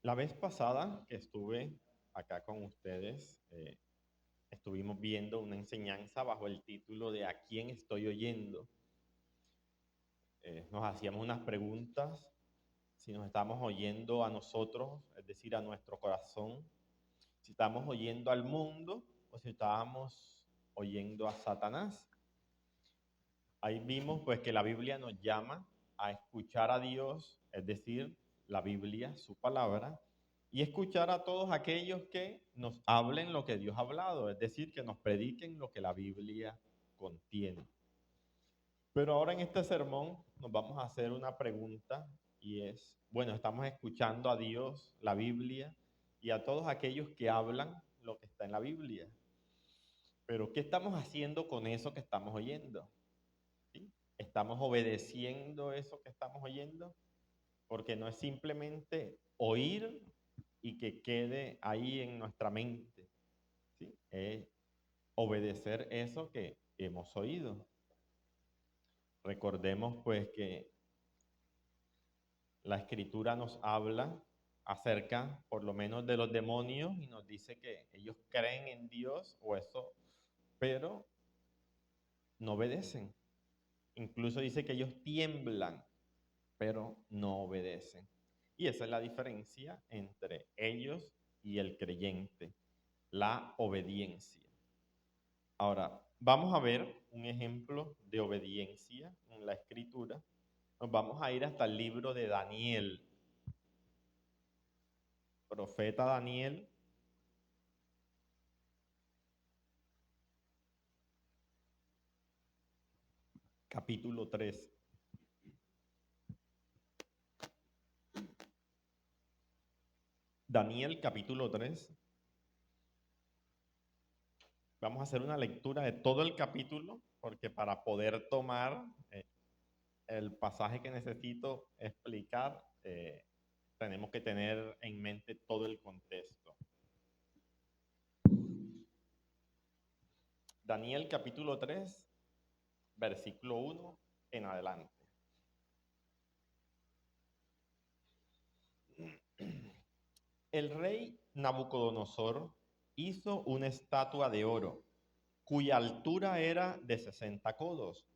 La vez pasada que estuve acá con ustedes, estuvimos viendo una enseñanza bajo el título de ¿A quién estoy oyendo? Nos hacíamos unas preguntas, si nos estamos oyendo a nosotros, es decir, a nuestro corazón, si estamos oyendo al mundo o si estábamos oyendo a Satanás. Ahí vimos pues que la Biblia nos llama a escuchar a Dios, es decir, la Biblia, su palabra, y escuchar a todos aquellos que nos hablen lo que Dios ha hablado, es decir, que nos prediquen lo que la Biblia contiene. Pero ahora en este sermón nos vamos a hacer una pregunta y es, bueno, estamos escuchando a Dios, la Biblia, y a todos aquellos que hablan lo que está en la Biblia. Pero ¿qué estamos haciendo con eso que estamos oyendo? ¿Sí? ¿Estamos obedeciendo eso que estamos oyendo? Porque no es simplemente oír y que quede ahí en nuestra mente, ¿sí? Es obedecer eso que hemos oído. Recordemos pues que la Escritura nos habla acerca, por lo menos, de los demonios y nos dice que ellos creen en Dios o eso, pero no obedecen. Incluso dice que ellos tiemblan, pero no obedecen. Y esa es la diferencia entre ellos y el creyente, la obediencia. Ahora, vamos a ver un ejemplo de obediencia en la Escritura. Nos vamos a ir hasta el libro de Daniel, profeta Daniel, capítulo 3. Daniel, capítulo 3. Vamos a hacer una lectura de todo el capítulo, porque para poder tomar el pasaje que necesito explicar, tenemos que tener en mente todo el contexto. Daniel capítulo 3, versículo 1 en adelante. El rey Nabucodonosor hizo una estatua de oro, cuya altura era de 60 codos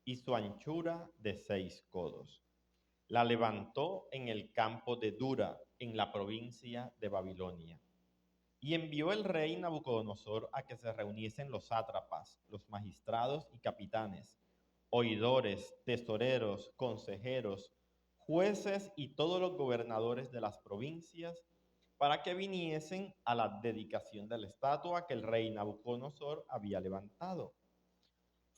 y su anchura de 6 codos. La levantó en el campo de Dura, en la provincia de Babilonia. Y envió el rey Nabucodonosor a que se reuniesen los sátrapas, los magistrados y capitanes, oidores, tesoreros, consejeros, jueces y todos los gobernadores de las provincias, para que viniesen a la dedicación de la estatua que el rey Nabucodonosor había levantado.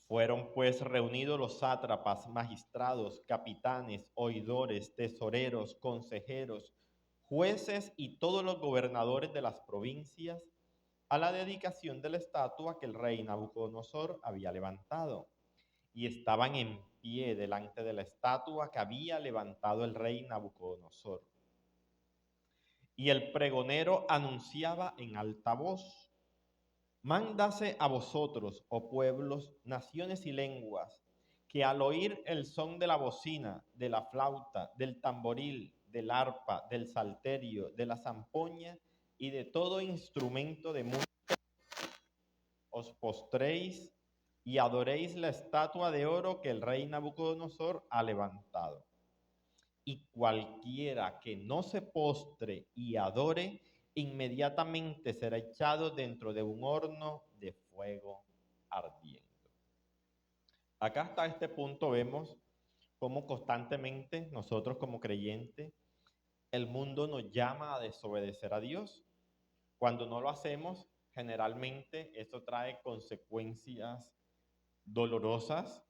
Fueron pues reunidos los sátrapas, magistrados, capitanes, oidores, tesoreros, consejeros, jueces y todos los gobernadores de las provincias a la dedicación de la estatua que el rey Nabucodonosor había levantado. Y estaban en pie delante de la estatua que había levantado el rey Nabucodonosor. Y el pregonero anunciaba en alta voz: mándase a vosotros, oh pueblos, naciones y lenguas, que al oír el son de la bocina, de la flauta, del tamboril, del arpa, del salterio, de la zampoña y de todo instrumento de música, os postréis y adoréis la estatua de oro que el rey Nabucodonosor ha levantado. Y cualquiera que no se postre y adore, inmediatamente será echado dentro de un horno de fuego ardiendo. Acá hasta este punto vemos cómo constantemente nosotros como creyentes, el mundo nos llama a desobedecer a Dios. Cuando no lo hacemos, generalmente eso trae consecuencias dolorosas,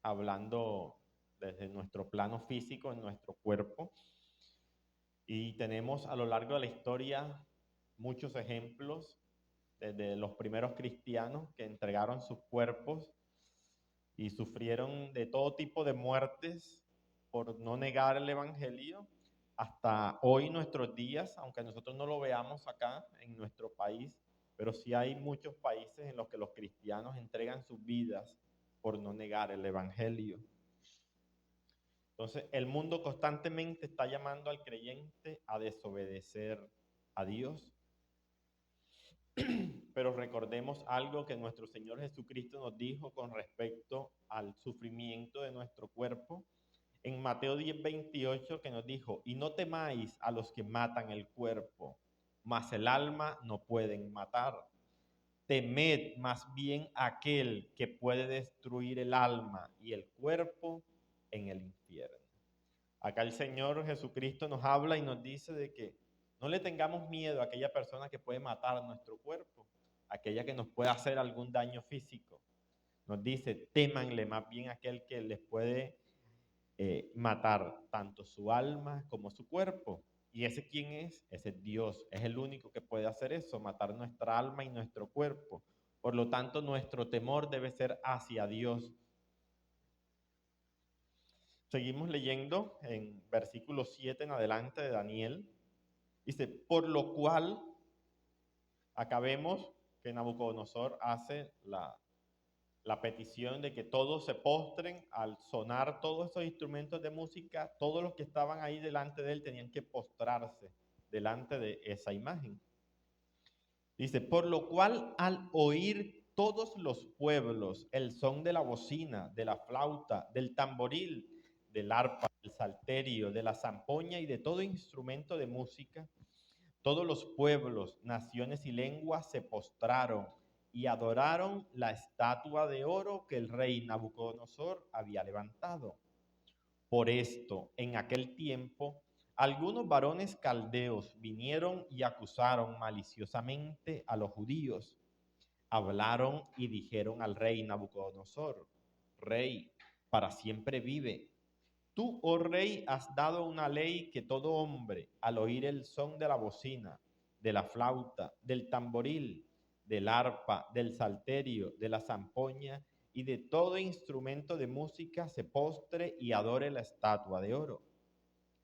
hablando desde nuestro plano físico, en nuestro cuerpo. Y tenemos a lo largo de la historia muchos ejemplos, desde los primeros cristianos que entregaron sus cuerpos y sufrieron de todo tipo de muertes por no negar el Evangelio, hasta hoy nuestros días, aunque nosotros no lo veamos acá en nuestro país, pero sí hay muchos países en los que los cristianos entregan sus vidas por no negar el Evangelio. Entonces, el mundo constantemente está llamando al creyente a desobedecer a Dios. Pero recordemos algo que nuestro Señor Jesucristo nos dijo con respecto al sufrimiento de nuestro cuerpo. En Mateo 10:28 que nos dijo, y no temáis a los que matan el cuerpo, mas el alma no pueden matar. Temed más bien a aquel que puede destruir el alma y el cuerpo en el infierno. Acá el Señor Jesucristo nos habla y nos dice de que no le tengamos miedo a aquella persona que puede matar nuestro cuerpo, aquella que nos puede hacer algún daño físico. Nos dice, témanle más bien a aquel que les puede matar tanto su alma como su cuerpo. ¿Y ese quién es? Ese es Dios. Es el único que puede hacer eso, matar nuestra alma y nuestro cuerpo. Por lo tanto, nuestro temor debe ser hacia Dios. Seguimos leyendo en versículo 7 en adelante de Daniel. Dice, por lo cual, acá vemos que Nabucodonosor hace la petición de que todos se postren al sonar todos esos instrumentos de música, todos los que estaban ahí delante de él tenían que postrarse delante de esa imagen. Dice, por lo cual al oír todos los pueblos el son de la bocina, de la flauta, del tamboril, del arpa, del salterio, de la zampoña y de todo instrumento de música, todos los pueblos, naciones y lenguas se postraron y adoraron la estatua de oro que el rey Nabucodonosor había levantado. Por esto, en aquel tiempo, algunos varones caldeos vinieron y acusaron maliciosamente a los judíos. Hablaron y dijeron al rey Nabucodonosor, Rey, para siempre vive. Tú, oh rey, has dado una ley que todo hombre, al oír el son de la bocina, de la flauta, del tamboril, del arpa, del salterio, de la zampoña y de todo instrumento de música, se postre y adore la estatua de oro.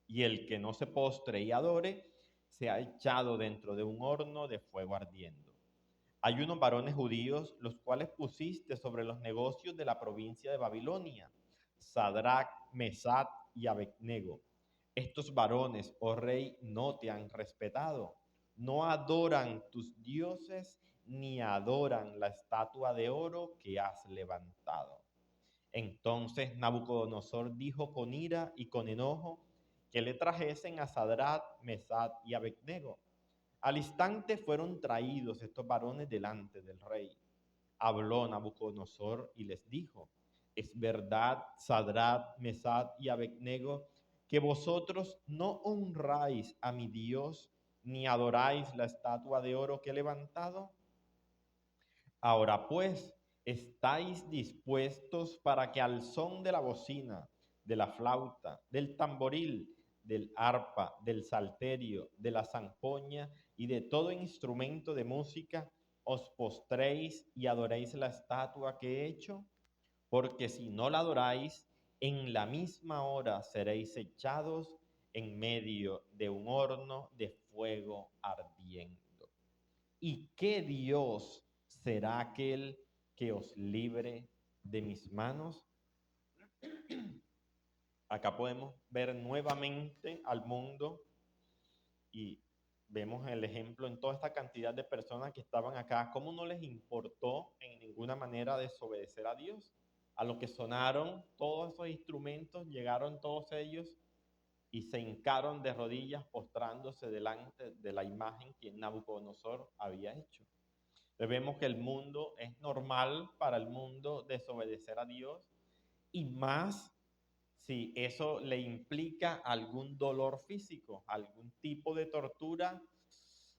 Y el que no se postre y adore, se ha echado dentro de un horno de fuego ardiendo. Hay unos varones judíos, los cuales pusiste sobre los negocios de la provincia de Babilonia, Sadrach, Mesach y Abednego. Estos varones, oh rey, no te han respetado, no adoran tus dioses ni adoran la estatua de oro que has levantado. Entonces Nabucodonosor dijo con ira y con enojo que le trajesen a Sadrach, Mesach y Abednego. Al instante fueron traídos estos varones delante del rey. Habló Nabucodonosor y les dijo, es verdad, Sadrach, Mesach y Abednego, que vosotros no honráis a mi Dios ni adoráis la estatua de oro que he levantado. Ahora pues, ¿estáis dispuestos para que al son de la bocina, de la flauta, del tamboril, del arpa, del salterio, de la zampoña y de todo instrumento de música, os postréis y adoréis la estatua que he hecho? Porque si no la adoráis, en la misma hora seréis echados en medio de un horno de fuego ardiendo. ¿Y qué Dios será aquel que os libre de mis manos? Acá podemos ver nuevamente al mundo y vemos el ejemplo en toda esta cantidad de personas que estaban acá, cómo no les importó en ninguna manera desobedecer a Dios. A lo que sonaron todos esos instrumentos, llegaron todos ellos y se hincaron de rodillas postrándose delante de la imagen que Nabucodonosor había hecho. Entonces vemos que el mundo es normal para el mundo desobedecer a Dios y más si eso le implica algún dolor físico, algún tipo de tortura,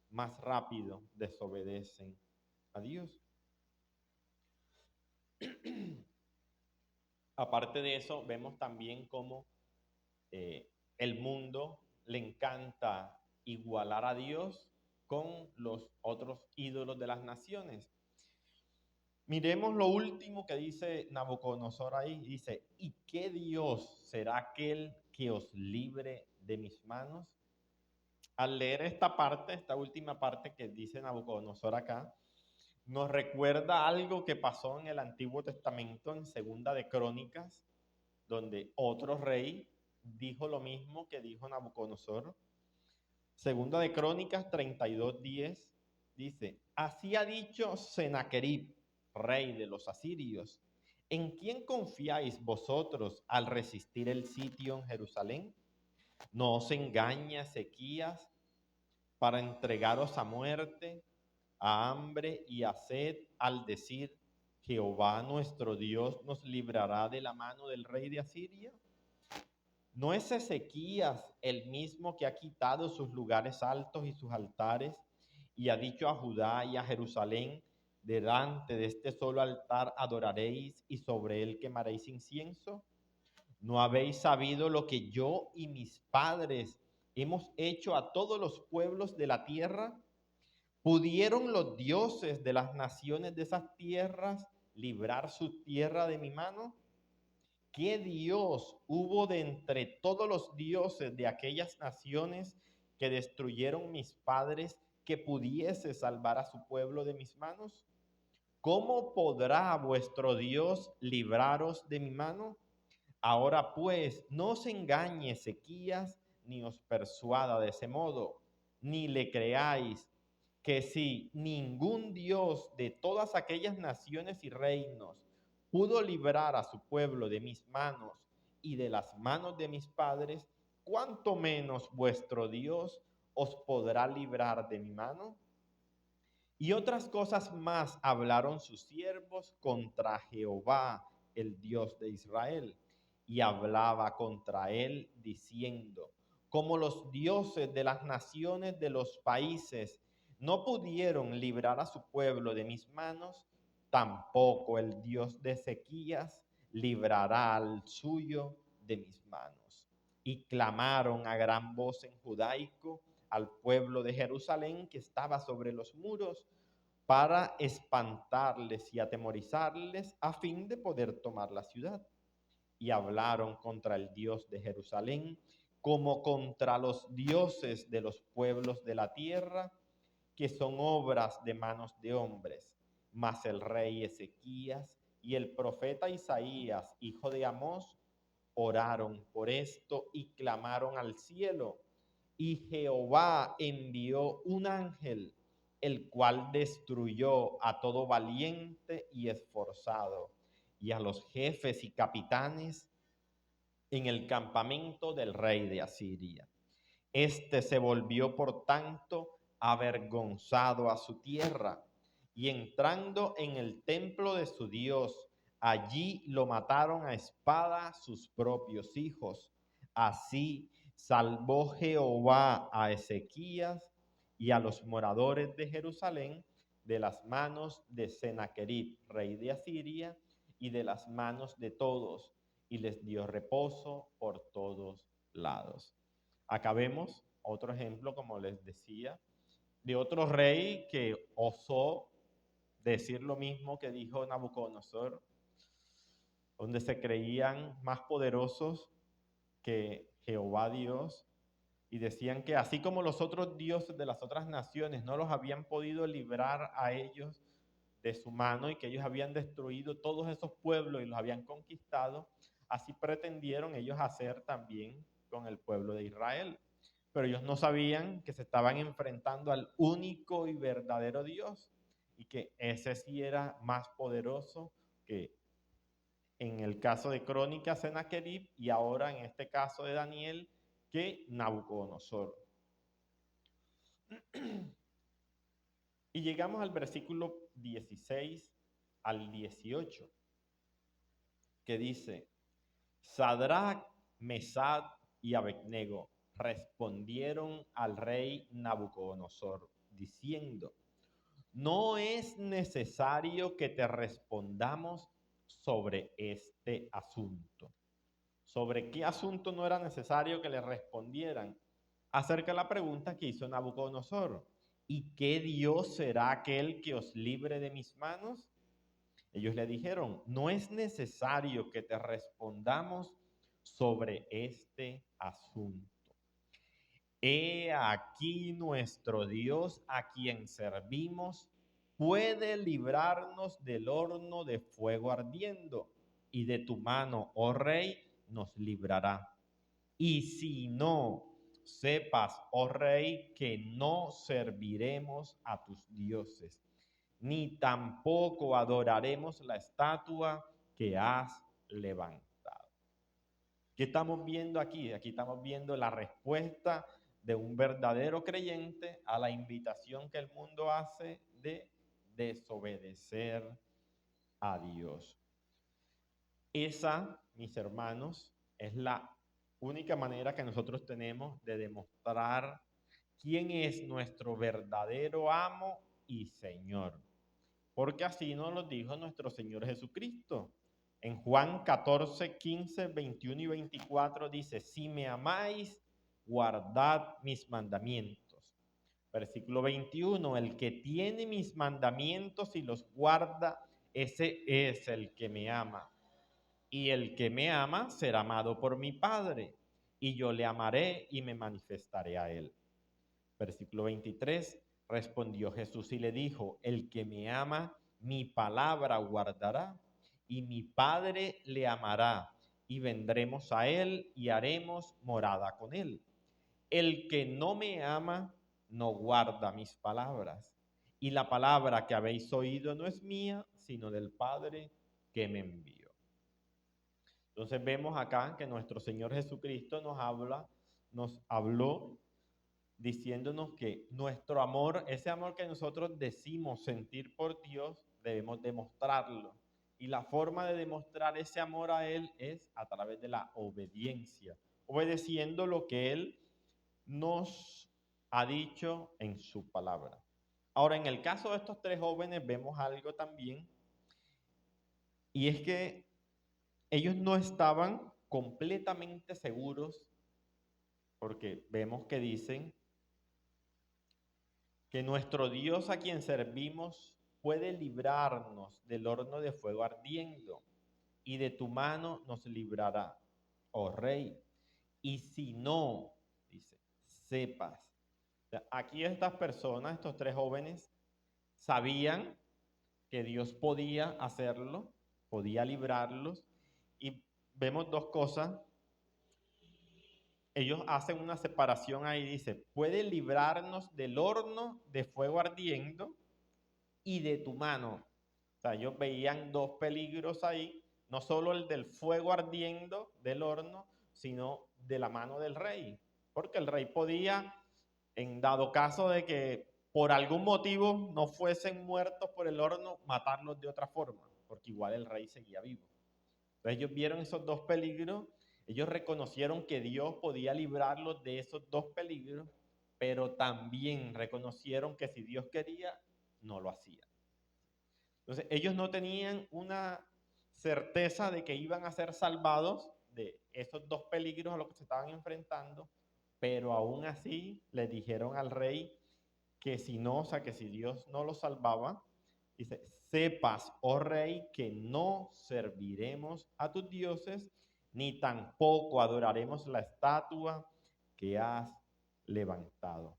más rápido desobedecen a Dios. Aparte de eso, vemos también cómo el mundo le encanta igualar a Dios con los otros ídolos de las naciones. Miremos lo último que dice Nabucodonosor ahí. Dice, ¿y qué Dios será aquel que os libre de mis manos? Al leer esta parte, esta última parte que dice Nabucodonosor acá, nos recuerda algo que pasó en el Antiguo Testamento, en Segunda de Crónicas, donde otro rey dijo lo mismo que dijo Nabucodonosor. Segunda de Crónicas 32:10 dice: así ha dicho Senaquerib, rey de los asirios: ¿en quién confiáis vosotros al resistir el sitio en Jerusalén? ¿No os engaña Ezequías para entregaros a muerte, a hambre y a sed, al decir: Jehová nuestro Dios nos librará de la mano del rey de Asiria? ¿No es Ezequías el mismo que ha quitado sus lugares altos y sus altares, y ha dicho a Judá y a Jerusalén: delante de este solo altar adoraréis y sobre él quemaréis incienso? ¿No habéis sabido lo que yo y mis padres hemos hecho a todos los pueblos de la tierra? ¿Pudieron los dioses de las naciones de esas tierras librar su tierra de mi mano? ¿Qué Dios hubo de entre todos los dioses de aquellas naciones que destruyeron mis padres que pudiese salvar a su pueblo de mis manos? ¿Cómo podrá vuestro Dios libraros de mi mano? Ahora pues, no os engañe Ezequías, ni os persuada de ese modo, ni le creáis, que si ningún Dios de todas aquellas naciones y reinos pudo librar a su pueblo de mis manos y de las manos de mis padres, ¿cuánto menos vuestro Dios os podrá librar de mi mano? Y otras cosas más hablaron sus siervos contra Jehová, el Dios de Israel, y hablaba contra él diciendo: como los dioses de las naciones de los países no pudieron librar a su pueblo de mis manos, tampoco el Dios de Ezequías librará al suyo de mis manos. Y clamaron a gran voz en judaico al pueblo de Jerusalén que estaba sobre los muros, para espantarles y atemorizarles a fin de poder tomar la ciudad. Y hablaron contra el Dios de Jerusalén como contra los dioses de los pueblos de la tierra, que son obras de manos de hombres. Mas el rey Ezequías y el profeta Isaías, hijo de Amós, oraron por esto y clamaron al cielo. Y Jehová envió un ángel, el cual destruyó a todo valiente y esforzado, y a los jefes y capitanes en el campamento del rey de Asiria. Este se volvió, por tanto, avergonzado a su tierra, y entrando en el templo de su Dios, allí lo mataron a espada sus propios hijos. Así salvó Jehová a Ezequías y a los moradores de Jerusalén de las manos de Senaquerib, rey de Asiria, y de las manos de todos, y les dio reposo por todos lados. Acá vemos otro ejemplo, como les decía, de otro rey que osó decir lo mismo que dijo Nabucodonosor, donde se creían más poderosos que Jehová Dios, y decían que así como los otros dioses de las otras naciones no los habían podido librar a ellos de su mano, y que ellos habían destruido todos esos pueblos y los habían conquistado, así pretendieron ellos hacer también con el pueblo de Israel. Pero ellos no sabían que se estaban enfrentando al único y verdadero Dios, y que ese sí era más poderoso que, en el caso de Crónicas, Senaquerib, y ahora en este caso de Daniel, que Nabucodonosor. Y llegamos al versículo 16 al 18, que dice: Sadrach, Mesach y Abednego respondieron al rey Nabucodonosor, diciendo: no es necesario que te respondamos sobre este asunto. ¿Sobre qué asunto no era necesario que le respondieran? Acerca de la pregunta que hizo Nabucodonosor: ¿y qué Dios será aquel que os libre de mis manos? Ellos le dijeron: no es necesario que te respondamos sobre este asunto. He aquí nuestro Dios, a quien servimos, puede librarnos del horno de fuego ardiendo, y de tu mano, oh rey, nos librará. Y si no, sepas, oh rey, que no serviremos a tus dioses, ni tampoco adoraremos la estatua que has levantado. ¿Qué estamos viendo aquí? Aquí estamos viendo la respuesta de un verdadero creyente a la invitación que el mundo hace de desobedecer a Dios. Esa, mis hermanos, es la única manera que nosotros tenemos de demostrar quién es nuestro verdadero amo y Señor. Porque así nos lo dijo nuestro Señor Jesucristo. En Juan 14, 15, 21 y 24 dice, si me amáis, guardad mis mandamientos. Versículo 21, el que tiene mis mandamientos y los guarda, ese es el que me ama. Y el que me ama será amado por mi Padre, y yo le amaré y me manifestaré a él. Versículo 23, respondió Jesús y le dijo, el que me ama, mi palabra guardará, y mi Padre le amará, y vendremos a él y haremos morada con él. El que no me ama, no guarda mis palabras, y la palabra que habéis oído no es mía, sino del Padre que me envió. Entonces vemos acá que nuestro Señor Jesucristo nos habló diciéndonos que nuestro amor, ese amor que nosotros decimos sentir por Dios, debemos demostrarlo. Y la forma de demostrar ese amor a Él es a través de la obediencia, obedeciendo lo que Él nos ha dicho en su palabra. Ahora, en el caso de estos tres jóvenes vemos algo también, y es que ellos no estaban completamente seguros, porque vemos que dicen que nuestro Dios a quien servimos puede librarnos del horno de fuego ardiendo, y de tu mano nos librará, oh rey. Y si no, dice, sepas. Aquí estas personas, estos tres jóvenes, sabían que Dios podía hacerlo, podía librarlos, y vemos dos cosas. Ellos hacen una separación ahí, dice, puede librarnos del horno de fuego ardiendo y de tu mano. O sea, ellos veían dos peligros ahí, no solo el del fuego ardiendo del horno, sino de la mano del rey. Porque el rey podía, en dado caso de que por algún motivo no fuesen muertos por el horno, matarlos de otra forma, porque igual el rey seguía vivo. Entonces ellos vieron esos dos peligros, ellos reconocieron que Dios podía librarlos de esos dos peligros, pero también reconocieron que si Dios quería, no lo hacía. Entonces, ellos no tenían una certeza de que iban a ser salvados de esos dos peligros a los que se estaban enfrentando, pero aún así le dijeron al rey que si no, o sea, que si Dios no los salvaba, dice, sepas, oh rey, que no serviremos a tus dioses, ni tampoco adoraremos la estatua que has levantado.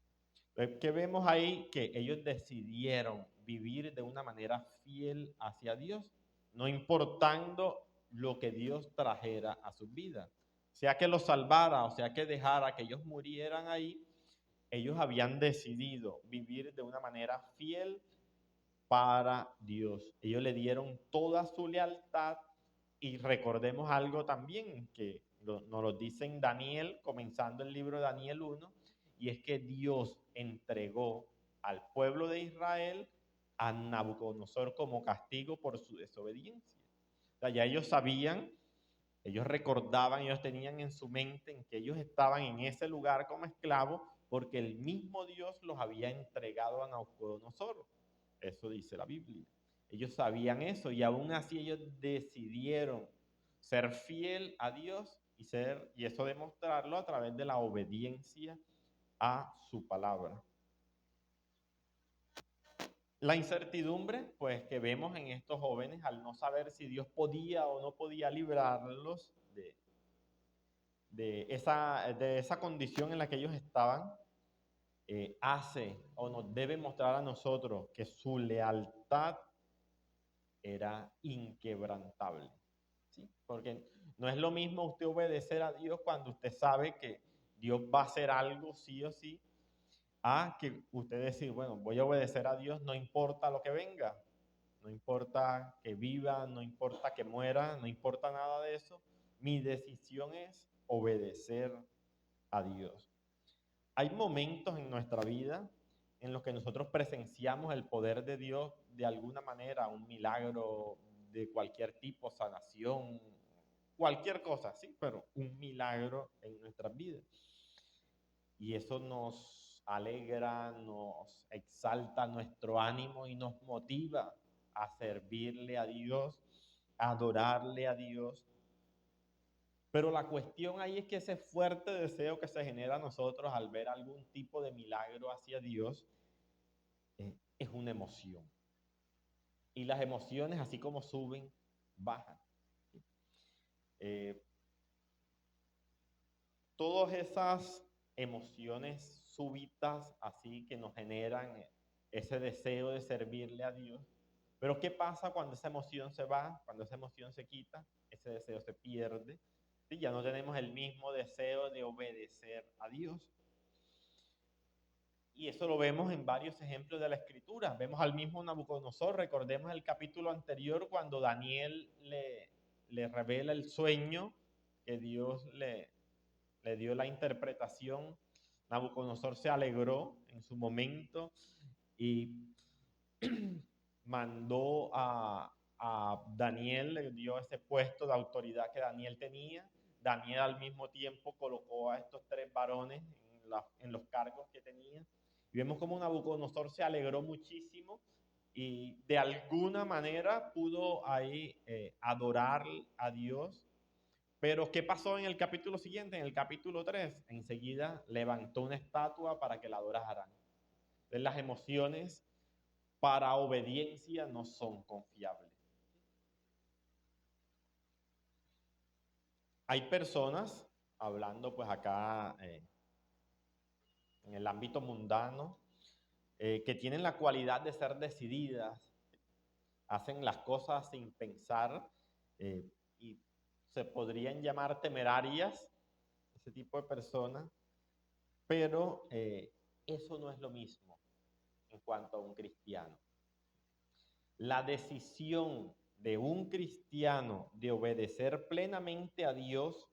¿Qué vemos ahí? Que ellos decidieron vivir de una manera fiel hacia Dios, no importando lo que Dios trajera a sus vidas. Sea que los salvara o sea que dejara que ellos murieran ahí, ellos habían decidido vivir de una manera fiel para Dios. Ellos le dieron toda su lealtad y recordemos algo también que nos lo dice en Daniel, comenzando el libro de Daniel 1, y es que Dios entregó al pueblo de Israel a Nabucodonosor como castigo por su desobediencia. O sea, ya ellos sabían, ellos recordaban, ellos tenían en su mente en que ellos estaban en ese lugar como esclavos porque el mismo Dios los había entregado a Nabucodonosor. Eso dice la Biblia. Ellos sabían eso y aún así ellos decidieron ser fiel a Dios y eso demostrarlo a través de la obediencia a su palabra. La incertidumbre, pues, que vemos en estos jóvenes al no saber si Dios podía o no podía librarlos de esa condición en la que ellos estaban, hace o nos debe mostrar a nosotros que su lealtad era inquebrantable. ¿Sí? Porque No es lo mismo usted obedecer a Dios cuando usted sabe que Dios va a hacer algo sí o sí, a que usted decir, bueno, voy a obedecer a Dios, no importa lo que venga, no importa que viva, no importa que muera, no importa nada de eso. Mi decisión es obedecer a Dios. Hay momentos en nuestra vida en los que nosotros presenciamos el poder de Dios de alguna manera, un milagro de cualquier tipo, sanación, cualquier cosa, sí, pero un milagro en nuestras vidas. Y eso nos alegra, nos exalta nuestro ánimo y nos motiva a servirle a Dios, a adorarle a Dios. Pero la cuestión ahí es que ese fuerte deseo que se genera a nosotros al ver algún tipo de milagro hacia Dios es una emoción. Y las emociones, así como suben, bajan. Eh, todas esas emociones súbitas, así que nos generan ese deseo de servirle a Dios. Pero ¿qué pasa cuando esa emoción se va, cuando esa emoción se quita? Ese deseo se pierde. ¿Sí? Ya no tenemos el mismo deseo de obedecer a Dios. Y eso lo vemos en varios ejemplos de la Escritura. Vemos al mismo Nabucodonosor, recordemos el capítulo anterior cuando Daniel le revela el sueño que Dios le dio la interpretación. Nabucodonosor se alegró en su momento y mandó a Daniel, le dio ese puesto de autoridad que Daniel tenía. Daniel al mismo tiempo colocó a estos tres varones en los cargos que tenían. Y vemos como Nabucodonosor se alegró muchísimo y de alguna manera pudo ahí adorar a Dios. Pero ¿qué pasó en el capítulo siguiente? En el capítulo 3, enseguida levantó una estatua para que la adoraran. Entonces, las emociones para obediencia no son confiables. Hay personas, hablando pues acá en el ámbito mundano, que tienen la cualidad de ser decididas, hacen las cosas sin pensar y se podrían llamar temerarias, ese tipo de personas, pero eso no es lo mismo en cuanto a un cristiano. La decisión de un cristiano de obedecer plenamente a Dios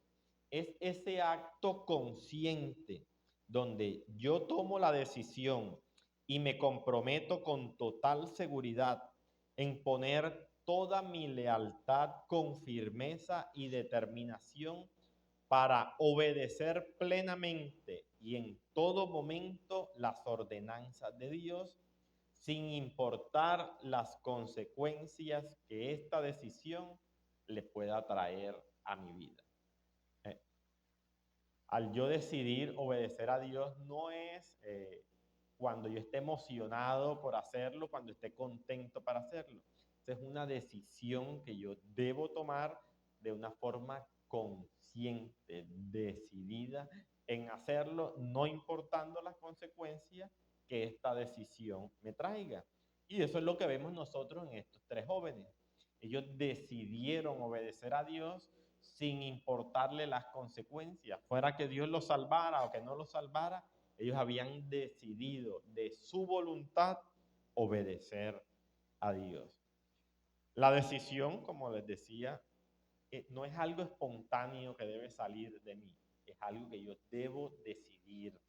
es ese acto consciente donde yo tomo la decisión y me comprometo con total seguridad en poner toda mi lealtad con firmeza y determinación para obedecer plenamente y en todo momento las ordenanzas de Dios, sin importar las consecuencias que esta decisión le pueda traer a mi vida. Al yo decidir obedecer a Dios no es cuando yo esté emocionado por hacerlo, cuando esté contento para hacerlo. Es una decisión que yo debo tomar de una forma consciente, decidida en hacerlo, no importando las consecuencias que esta decisión me traiga. Y eso es lo que vemos nosotros en estos tres jóvenes. Ellos decidieron obedecer a Dios sin importarle las consecuencias. Fuera que Dios los salvara o que no los salvara, ellos habían decidido de su voluntad obedecer a Dios. La decisión, como les decía, no es algo espontáneo que debe salir de mí, es algo que yo debo decidir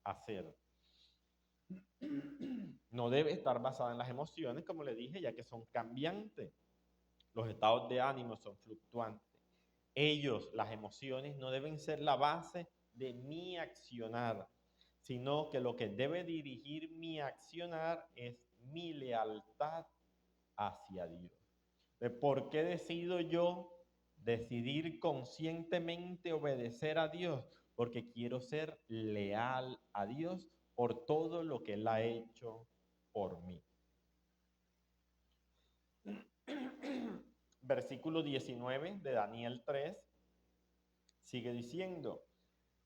hacer. No debe estar basada en las emociones, como le dije, ya que son cambiantes. Los estados de ánimo son fluctuantes. Ellos, las emociones, no deben ser la base de mi accionar, sino que lo que debe dirigir mi accionar es mi lealtad hacia Dios. ¿Por qué decido yo decidir conscientemente obedecer a Dios? Porque quiero ser leal a Dios por todo lo que Él ha hecho por mí. Versículo 19 de Daniel 3 sigue diciendo: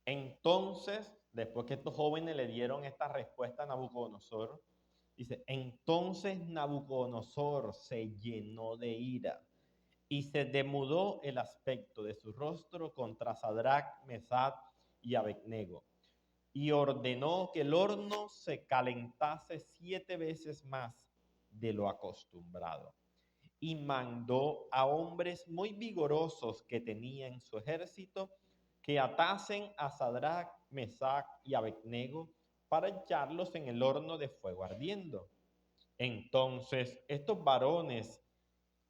entonces, después que estos jóvenes le dieron esta respuesta a Nabucodonosor, dice, entonces Nabucodonosor se llenó de ira Y se demudó el aspecto de su rostro contra Sadrach, Mesach y Abednego, y ordenó que el horno se calentase 7 veces más de lo acostumbrado. Y mandó a hombres muy vigorosos que tenía en su ejército que atasen a Sadrach, Mesach y Abednego para echarlos en el horno de fuego ardiendo. Entonces estos varones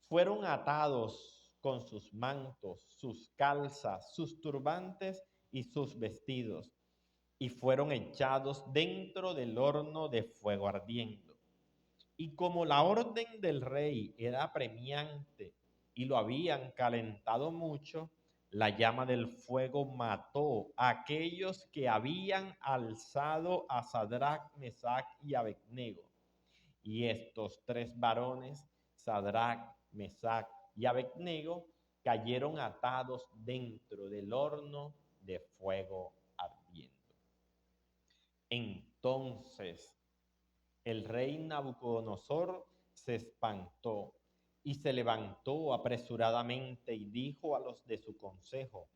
fueron atados con sus mantos, sus calzas, sus turbantes y sus vestidos, y fueron echados dentro del horno de fuego ardiendo. Y como la orden del rey era apremiante y lo habían calentado mucho, la llama del fuego mató a aquellos que habían alzado a Sadrach, Mesach y Abednego. Y estos 3 varones, Sadrach, Mesach y Abednego, cayeron atados dentro del horno de fuego ardiendo. Entonces el rey Nabucodonosor se espantó y se levantó apresuradamente y dijo a los de su consejo: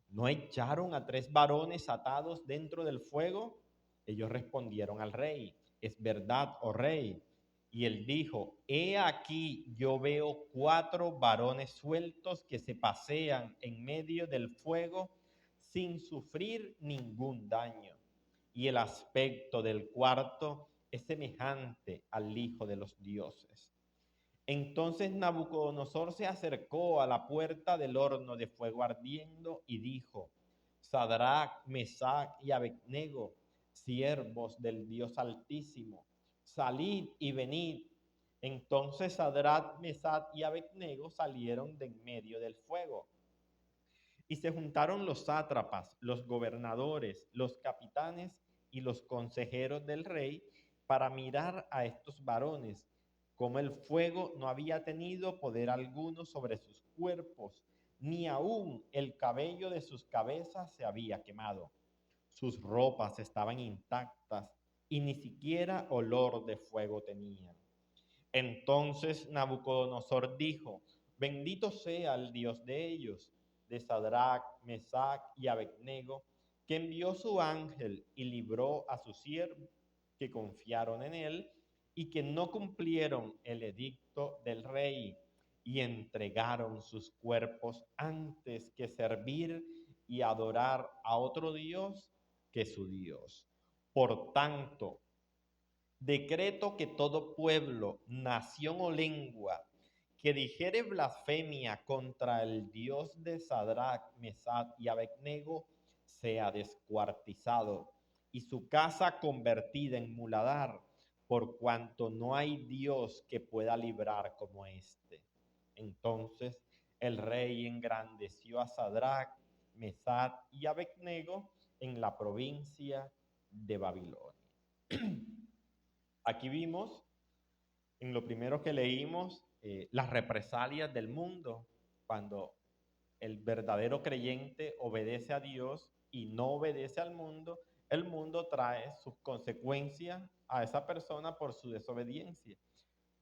¿no echaron a 3 varones atados dentro del fuego? Ellos respondieron al rey: es verdad, oh rey. Y él dijo: he aquí, yo veo 4 varones sueltos que se pasean en medio del fuego sin sufrir ningún daño. Y el aspecto del cuarto es semejante al Hijo de los dioses. Entonces Nabucodonosor se acercó a la puerta del horno de fuego ardiendo y dijo: Sadrach, Mesach y Abednego, siervos del Dios Altísimo, salid y venid. Entonces Sadrach, Mesach y Abednego salieron de en medio del fuego. Y se juntaron los sátrapas, los gobernadores, los capitanes y los consejeros del rey para mirar a estos varones, como el fuego no había tenido poder alguno sobre sus cuerpos, ni aún el cabello de sus cabezas se había quemado. Sus ropas estaban intactas y ni siquiera olor de fuego tenían. Entonces Nabucodonosor dijo: bendito sea el Dios de ellos, de Sadrach, Mesach y Abednego, que envió su ángel y libró a sus siervos que confiaron en él y que no cumplieron el edicto del rey y entregaron sus cuerpos antes que servir y adorar a otro Dios que su Dios. Por tanto, decreto que todo pueblo, nación o lengua que dijere blasfemia contra el Dios de Sadrach, Mesach y Abednego sea descuartizado y su casa convertida en muladar, por cuanto no hay Dios que pueda librar como éste. Entonces el rey engrandeció a Sadrach, Mesach y Abednego en la provincia de Babilonia. Aquí vimos, en lo primero que leímos, las represalias del mundo, cuando el verdadero creyente obedece a Dios y no obedece al mundo, el mundo trae sus consecuencias a esa persona por su desobediencia,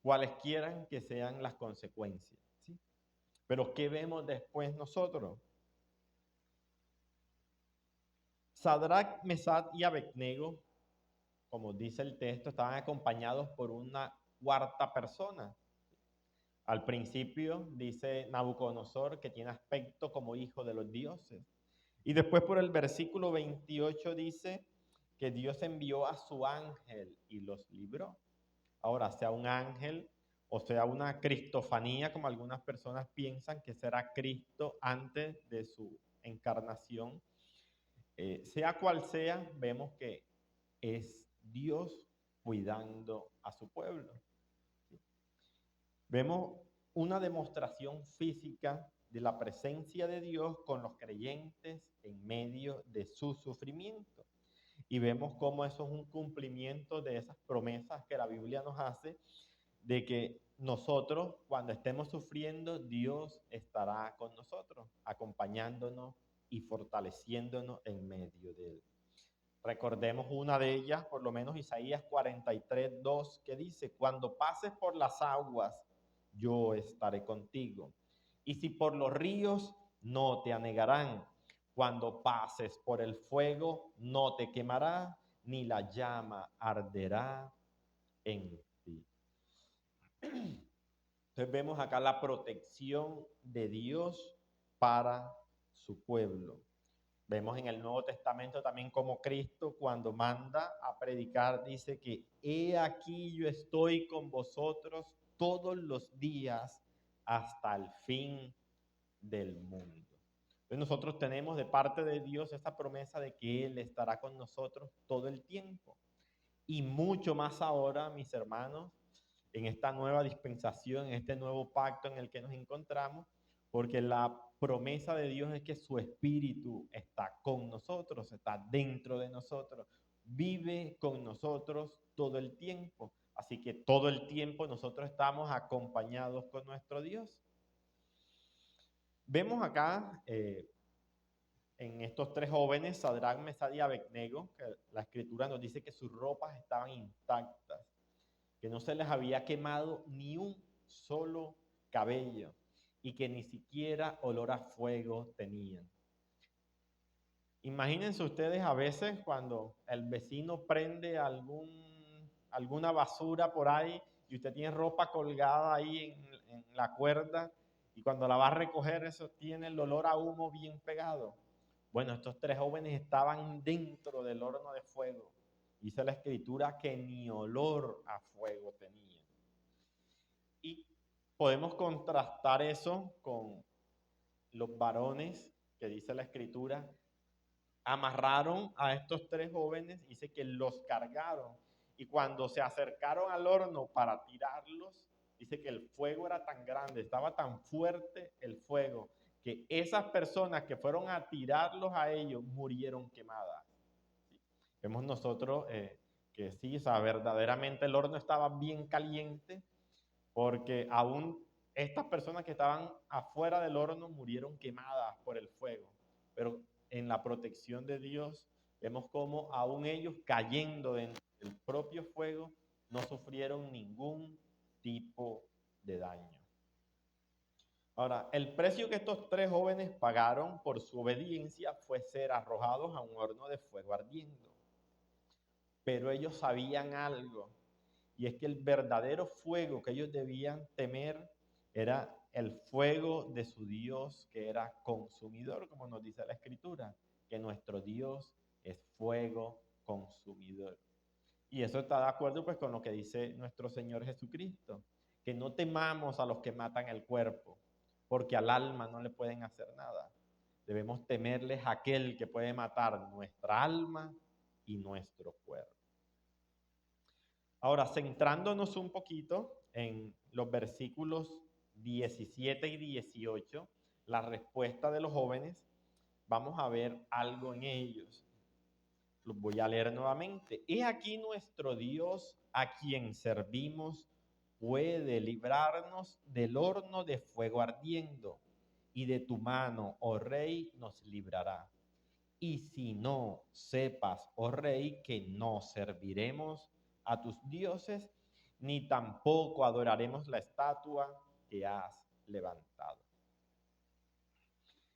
cualesquiera que sean las consecuencias, ¿sí? Pero ¿qué vemos después nosotros? Sadrach, Mesach y Abednego, como dice el texto, estaban acompañados por una 4ª persona. Al principio dice Nabucodonosor que tiene aspecto como hijo de los dioses. Y después por el versículo 28 dice que Dios envió a su ángel y los libró. Ahora, sea un ángel o sea una cristofanía, como algunas personas piensan que será Cristo antes de su encarnación, sea cual sea, vemos que es Dios cuidando a su pueblo. Vemos una demostración física de la presencia de Dios con los creyentes en medio de su sufrimiento. Y vemos cómo eso es un cumplimiento de esas promesas que la Biblia nos hace, de que nosotros, cuando estemos sufriendo, Dios estará con nosotros, acompañándonos y fortaleciéndonos en medio de él. Recordemos una de ellas, por lo menos Isaías 43:2, que dice: cuando pases por las aguas, yo estaré contigo, Y si por los ríos, no te anegarán. Cuando pases por el fuego, no te quemará, ni la llama arderá en ti. Entonces vemos acá la protección de Dios para su pueblo. Vemos en el Nuevo Testamento también como Cristo, cuando manda a predicar, dice que he aquí yo estoy con vosotros todos los días hasta el fin del mundo. Entonces nosotros tenemos de parte de Dios esa promesa de que Él estará con nosotros todo el tiempo. Y mucho más ahora, mis hermanos, en esta nueva dispensación, en este nuevo pacto en el que nos encontramos, porque la promesa de Dios es que su Espíritu está con nosotros, está dentro de nosotros, vive con nosotros todo el tiempo. Así que todo el tiempo nosotros estamos acompañados con nuestro Dios. Vemos acá en estos tres jóvenes, Sadrach, Mesach y Abednego, que la Escritura nos dice que sus ropas estaban intactas, que no se les había quemado ni un solo cabello y que ni siquiera olor a fuego tenían. Imagínense ustedes a veces cuando el vecino prende alguna basura por ahí y usted tiene ropa colgada ahí en la cuerda y cuando la va a recoger eso tiene el olor a humo bien pegado. Bueno, estos tres jóvenes estaban dentro del horno de fuego. Dice la Escritura que ni olor a fuego tenían. Y podemos contrastar eso con los varones que dice la Escritura. Amarraron a estos tres jóvenes, dice que los cargaron. Y cuando se acercaron al horno para tirarlos, dice que el fuego era tan grande, estaba tan fuerte el fuego, que esas personas que fueron a tirarlos a ellos murieron quemadas. ¿Sí? Vemos nosotros que sí, o sea, verdaderamente el horno estaba bien caliente, porque aún estas personas que estaban afuera del horno murieron quemadas por el fuego. Pero en la protección de Dios vemos cómo aún ellos cayendo dentro del propio fuego no sufrieron ningún tipo de daño. Ahora, el precio que estos tres jóvenes pagaron por su obediencia fue ser arrojados a un horno de fuego ardiendo. Pero ellos sabían algo, y es que el verdadero fuego que ellos debían temer era el fuego de su Dios, que era consumidor, como nos dice la Escritura, que nuestro Dios es fuego consumidor. Y eso está de acuerdo pues con lo que dice nuestro Señor Jesucristo, que no temamos a los que matan el cuerpo, porque al alma no le pueden hacer nada. Debemos temerles a aquel que puede matar nuestra alma y nuestro cuerpo. Ahora, centrándonos un poquito en los versículos 17 y 18, la respuesta de los jóvenes, vamos a ver algo en ellos. Los voy a leer nuevamente. He aquí nuestro Dios, a quien servimos, puede librarnos del horno de fuego ardiendo, y de tu mano, oh rey, nos librará. Y si no, sepas, oh rey, que no serviremos a tus dioses, ni tampoco adoraremos la estatua que has levantado.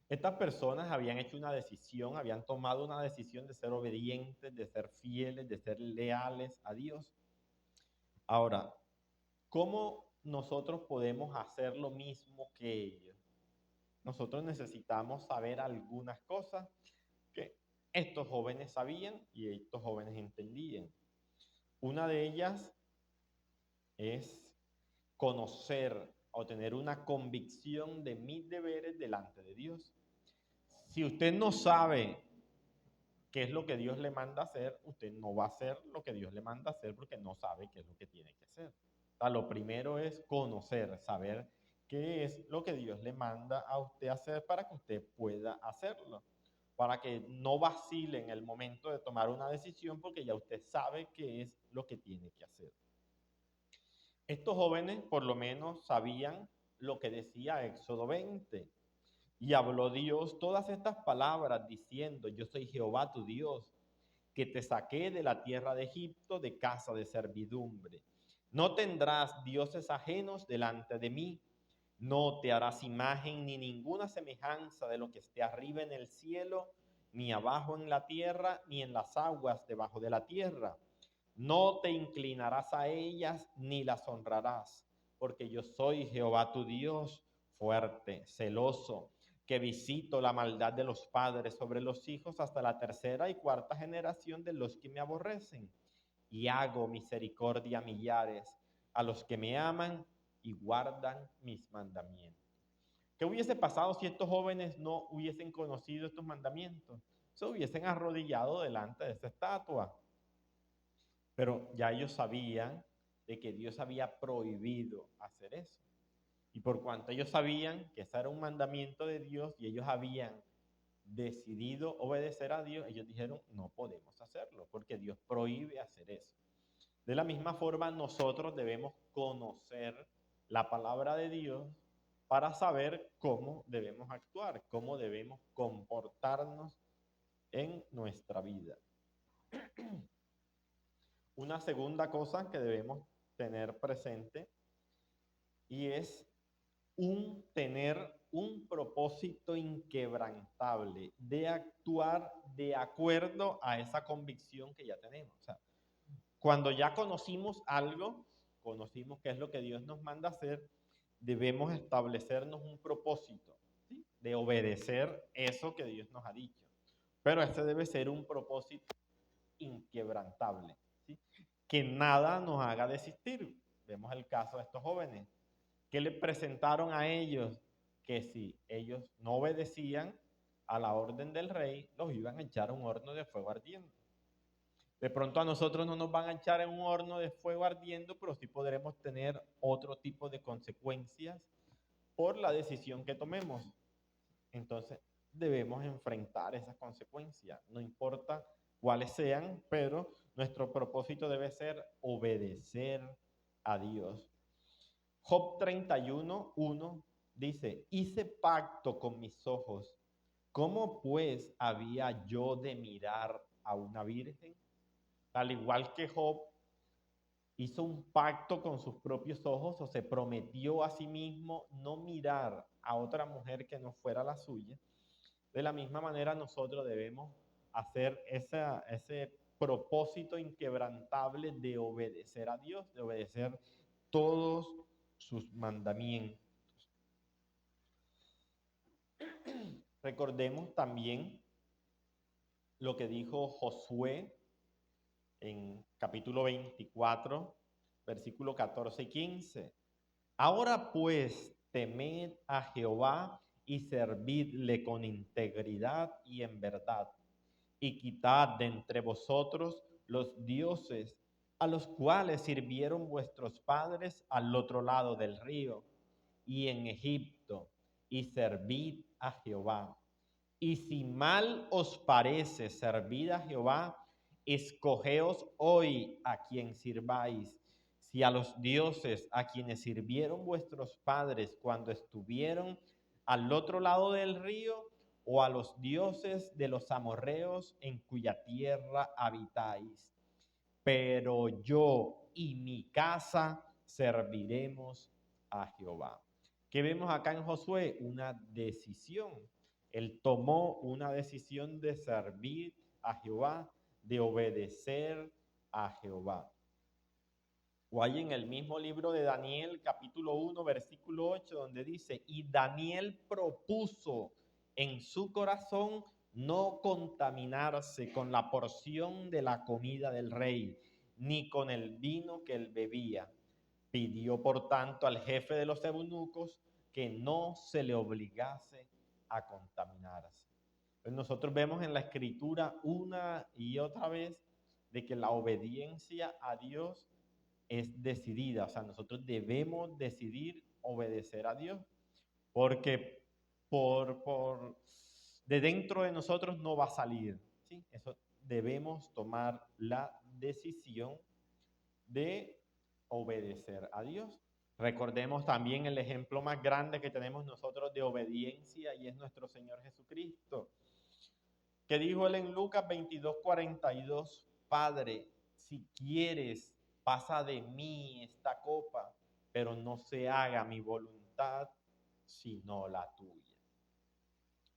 Estas personas habían hecho una decisión, habían tomado una decisión de ser obedientes, de ser fieles, de ser leales a Dios. Ahora, ¿cómo nosotros podemos hacer lo mismo que ellos? Nosotros necesitamos saber algunas cosas que estos jóvenes sabían y estos jóvenes entendían. Una de ellas es conocer o tener una convicción de mis deberes delante de Dios. Si usted no sabe qué es lo que Dios le manda hacer, usted no va a hacer lo que Dios le manda hacer porque no sabe qué es lo que tiene que hacer. O sea, lo primero es conocer, saber qué es lo que Dios le manda a usted hacer para que usted pueda hacerlo, para que no vacile en el momento de tomar una decisión porque ya usted sabe qué es lo que tiene que hacer. Estos jóvenes por lo menos sabían lo que decía Éxodo 20. Y habló Dios todas estas palabras diciendo: yo soy Jehová tu Dios, que te saqué de la tierra de Egipto, de casa de servidumbre. No tendrás dioses ajenos delante de mí, No te harás imagen ni ninguna semejanza de lo que esté arriba en el cielo, ni abajo en la tierra, ni en las aguas debajo de la tierra. No te inclinarás a ellas ni las honrarás, porque yo soy Jehová tu Dios, fuerte, celoso, que visito la maldad de los padres sobre los hijos hasta la tercera y cuarta generación de los que me aborrecen, y hago misericordia a millares, a los que me aman y guardan mis mandamientos. ¿Qué hubiese pasado si estos jóvenes no hubiesen conocido estos mandamientos? Se hubiesen arrodillado delante de esta estatua. Pero ya ellos sabían de que Dios había prohibido hacer eso. Y por cuanto ellos sabían que ese era un mandamiento de Dios y ellos habían decidido obedecer a Dios, ellos dijeron, no podemos hacerlo porque Dios prohíbe hacer eso. De la misma forma, nosotros debemos conocer la palabra de Dios para saber cómo debemos actuar, cómo debemos comportarnos en nuestra vida. Una segunda cosa que debemos tener presente y es tener un propósito inquebrantable de actuar de acuerdo a esa convicción que ya tenemos. O sea, cuando ya conocimos algo, conocimos qué es lo que Dios nos manda hacer, debemos establecernos un propósito, ¿sí?, de obedecer eso que Dios nos ha dicho. Pero este debe ser un propósito inquebrantable, ¿sí?, que nada nos haga desistir. Vemos el caso de estos jóvenes que le presentaron a ellos que si ellos no obedecían a la orden del rey, los iban a echar a un horno de fuego ardiente. De pronto a nosotros no nos van a echar en un horno de fuego ardiendo, pero sí podremos tener otro tipo de consecuencias por la decisión que tomemos. Entonces debemos enfrentar esas consecuencias, no importa cuáles sean, pero nuestro propósito debe ser obedecer a Dios. Job 31:1 dice, hice pacto con mis ojos, ¿cómo pues había yo de mirar a una virgen? Al igual que Job hizo un pacto con sus propios ojos o se prometió a sí mismo no mirar a otra mujer que no fuera la suya, de la misma manera nosotros debemos hacer ese propósito inquebrantable de obedecer a Dios, de obedecer todos sus mandamientos. Recordemos también lo que dijo Josué en capítulo 24, versículo 14 y 15. Ahora pues temed a Jehová y servidle con integridad y en verdad, y quitad de entre vosotros los dioses a los cuales sirvieron vuestros padres al otro lado del río y en Egipto, y servid a Jehová. Y si mal os parece servir a Jehová, escogeos hoy a quien sirváis, si a los dioses a quienes sirvieron vuestros padres cuando estuvieron al otro lado del río, o a los dioses de los amorreos en cuya tierra habitáis. Pero yo y mi casa serviremos a Jehová. ¿Qué vemos acá en Josué? Una decisión. Él tomó una decisión de servir a Jehová, de obedecer a Jehová. O hay en el mismo libro de Daniel, capítulo 1, versículo 8, donde dice, y Daniel propuso en su corazón no contaminarse con la porción de la comida del rey, ni con el vino que él bebía. Pidió, por tanto, al jefe de los eunucos que no se le obligase a contaminarse. Pues nosotros vemos en la Escritura una y otra vez de que la obediencia a Dios es decidida. O sea, nosotros debemos decidir obedecer a Dios, porque de dentro de nosotros no va a salir, ¿sí? Eso debemos tomar la decisión de obedecer a Dios. Recordemos también el ejemplo más grande que tenemos nosotros de obediencia y es nuestro Señor Jesucristo, que dijo él en Lucas 22:42, Padre, si quieres, pasa de mí esta copa, pero no se haga mi voluntad, sino la tuya.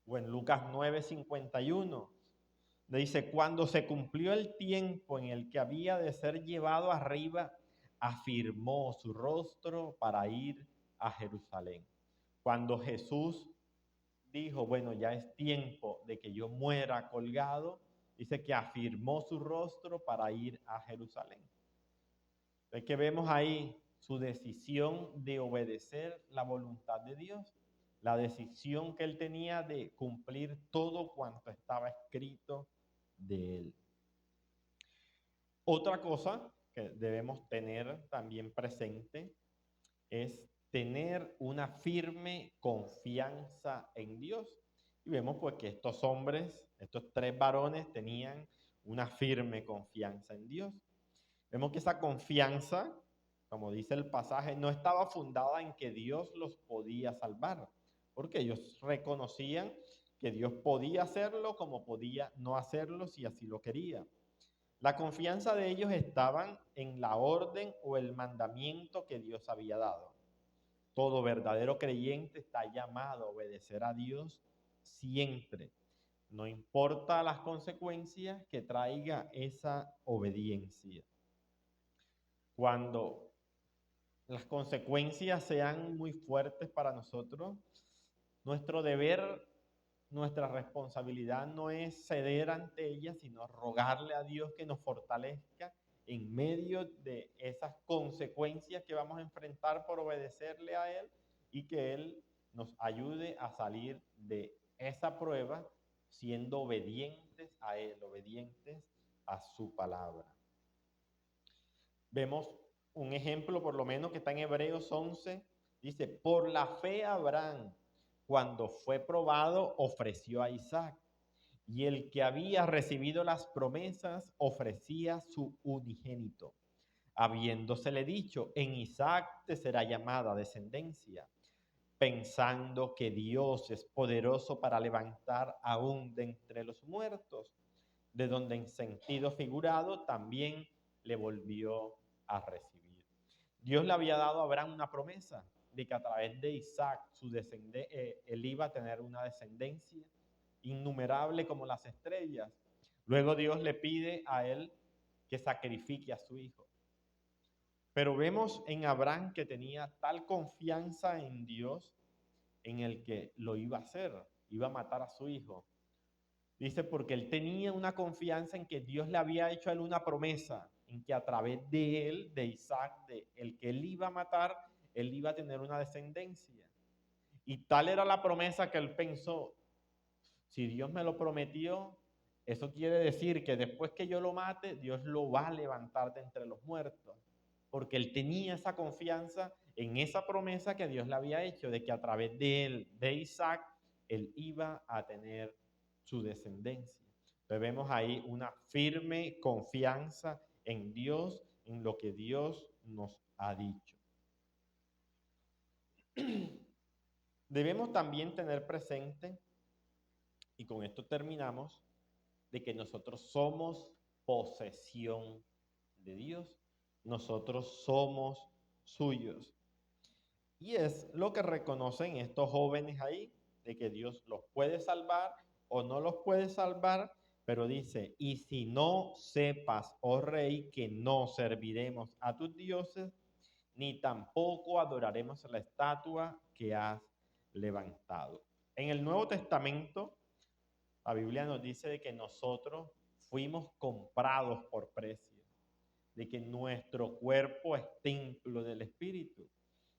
O en Lucas 9:51, dice, cuando se cumplió el tiempo en el que había de ser llevado arriba, afirmó su rostro para ir a Jerusalén. Cuando Jesús dijo, bueno, ya es tiempo de que yo muera colgado, dice que afirmó su rostro para ir a Jerusalén. Es que vemos ahí su decisión de obedecer la voluntad de Dios, la decisión que él tenía de cumplir todo cuanto estaba escrito de él. Otra cosa que debemos tener también presente es tener una firme confianza en Dios. Y vemos pues que estos hombres, estos tres varones, tenían una firme confianza en Dios. Vemos que esa confianza, como dice el pasaje, no estaba fundada en que Dios los podía salvar, porque ellos reconocían que Dios podía hacerlo como podía no hacerlo si así lo quería. La confianza de ellos estaba en la orden o el mandamiento que Dios había dado. Todo verdadero creyente está llamado a obedecer a Dios siempre, no importa las consecuencias que traiga esa obediencia. Cuando las consecuencias sean muy fuertes para nosotros, nuestro deber, nuestra responsabilidad no es ceder ante ellas, sino rogarle a Dios que nos fortalezca en medio de esas consecuencias que vamos a enfrentar por obedecerle a Él y que Él nos ayude a salir de esa prueba siendo obedientes a Él, obedientes a su palabra. Vemos un ejemplo, por lo menos, que está en Hebreos 11, dice, por la fe Abraham, cuando fue probado, ofreció a Isaac, y el que había recibido las promesas ofrecía su unigénito, habiéndosele dicho, en Isaac te será llamada descendencia, pensando que Dios es poderoso para levantar aún de entre los muertos, de donde en sentido figurado también le volvió a recibir. Dios le había dado a Abraham una promesa de que a través de Isaac, él iba a tener una descendencia innumerable como las estrellas. Luego Dios le pide a él que sacrifique a su hijo. Pero vemos en Abraham que tenía tal confianza en Dios en el que lo iba a hacer, iba a matar a su hijo. Dice, porque él tenía una confianza en que Dios le había hecho a él una promesa, en que a través de él, de Isaac, de el que él iba a matar, él iba a tener una descendencia. Y tal era la promesa que él pensó, si Dios me lo prometió, eso quiere decir que después que yo lo mate, Dios lo va a levantar de entre los muertos. Porque él tenía esa confianza en esa promesa que Dios le había hecho, de que a través de él, de Isaac, él iba a tener su descendencia. Entonces vemos ahí una firme confianza en Dios, en lo que Dios nos ha dicho. Debemos también tener presente, y con esto terminamos, de que nosotros somos posesión de Dios. Nosotros somos suyos. Y es lo que reconocen estos jóvenes ahí, de que Dios los puede salvar o no los puede salvar, pero dice, y si no sepas, oh rey, que no serviremos a tus dioses, ni tampoco adoraremos la estatua que has levantado. En el Nuevo Testamento, la Biblia nos dice de que nosotros fuimos comprados por precio, de que nuestro cuerpo es templo del Espíritu,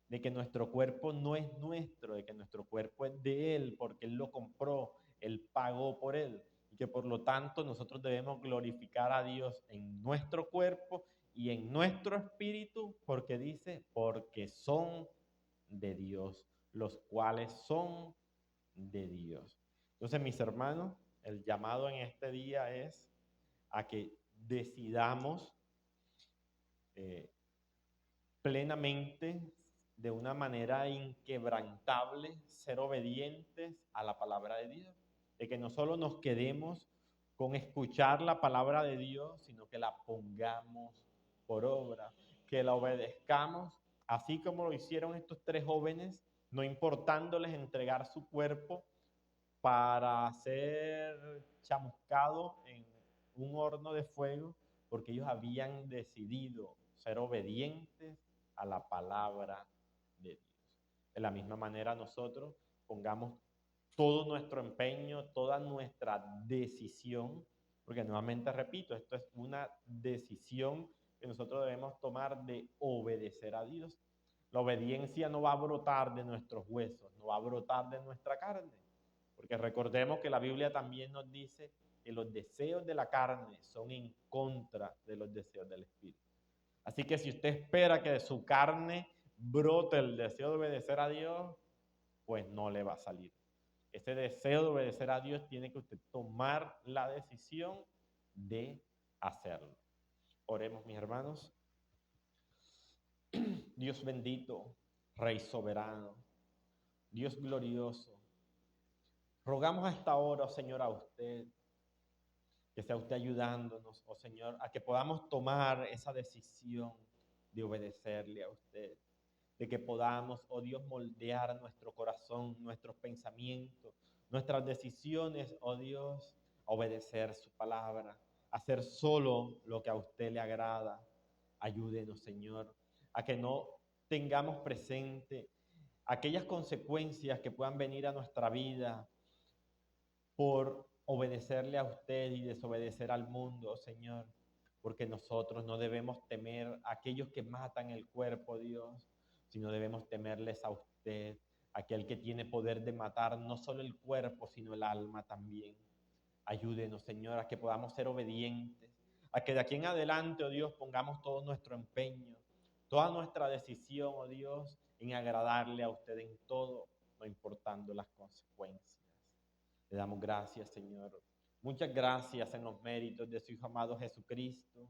de que nuestro cuerpo no es nuestro, de que nuestro cuerpo es de Él, porque Él lo compró, Él pagó por Él, y que por lo tanto nosotros debemos glorificar a Dios en nuestro cuerpo y en nuestro espíritu, porque dice, porque son de Dios, los cuales son de Dios. Entonces, mis hermanos, el llamado en este día es a que decidamos plenamente, de una manera inquebrantable, ser obedientes a la palabra de Dios. De que no solo nos quedemos con escuchar la palabra de Dios, sino que la pongamos por obra, que la obedezcamos, así como lo hicieron estos tres jóvenes, no importándoles entregar su cuerpo para ser chamuscado en un horno de fuego, porque ellos habían decidido ser obedientes a la palabra de Dios. De la misma manera nosotros pongamos todo nuestro empeño, toda nuestra decisión, porque nuevamente repito, esto es una decisión que nosotros debemos tomar de obedecer a Dios. La obediencia no va a brotar de nuestros huesos, no va a brotar de nuestra carne, porque recordemos que la Biblia también nos dice que los deseos de la carne son en contra de los deseos del Espíritu. Así que si usted espera que de su carne brote el deseo de obedecer a Dios, pues no le va a salir. Ese deseo de obedecer a Dios tiene que usted tomar la decisión de hacerlo. Oremos, mis hermanos. Dios bendito, Rey soberano, Dios glorioso, rogamos a esta hora, oh Señor, a usted, que sea usted ayudándonos, oh Señor, a que podamos tomar esa decisión de obedecerle a usted, de que podamos, oh Dios, moldear nuestro corazón, nuestros pensamientos, nuestras decisiones, oh Dios, a obedecer su palabra, a hacer solo lo que a usted le agrada. Ayúdenos, Señor, a que no tengamos presente aquellas consecuencias que puedan venir a nuestra vida por obedecerle a usted y desobedecer al mundo, Señor, porque nosotros no debemos temer a aquellos que matan el cuerpo, Dios, sino debemos temerles a usted, aquel que tiene poder de matar no solo el cuerpo, sino el alma también. Ayúdenos, Señor, a que podamos ser obedientes, a que de aquí en adelante, oh Dios, pongamos todo nuestro empeño, toda nuestra decisión, oh Dios, en agradarle a usted en todo, no importando las consecuencias. Le damos gracias, Señor. Muchas gracias en los méritos de su Hijo amado Jesucristo.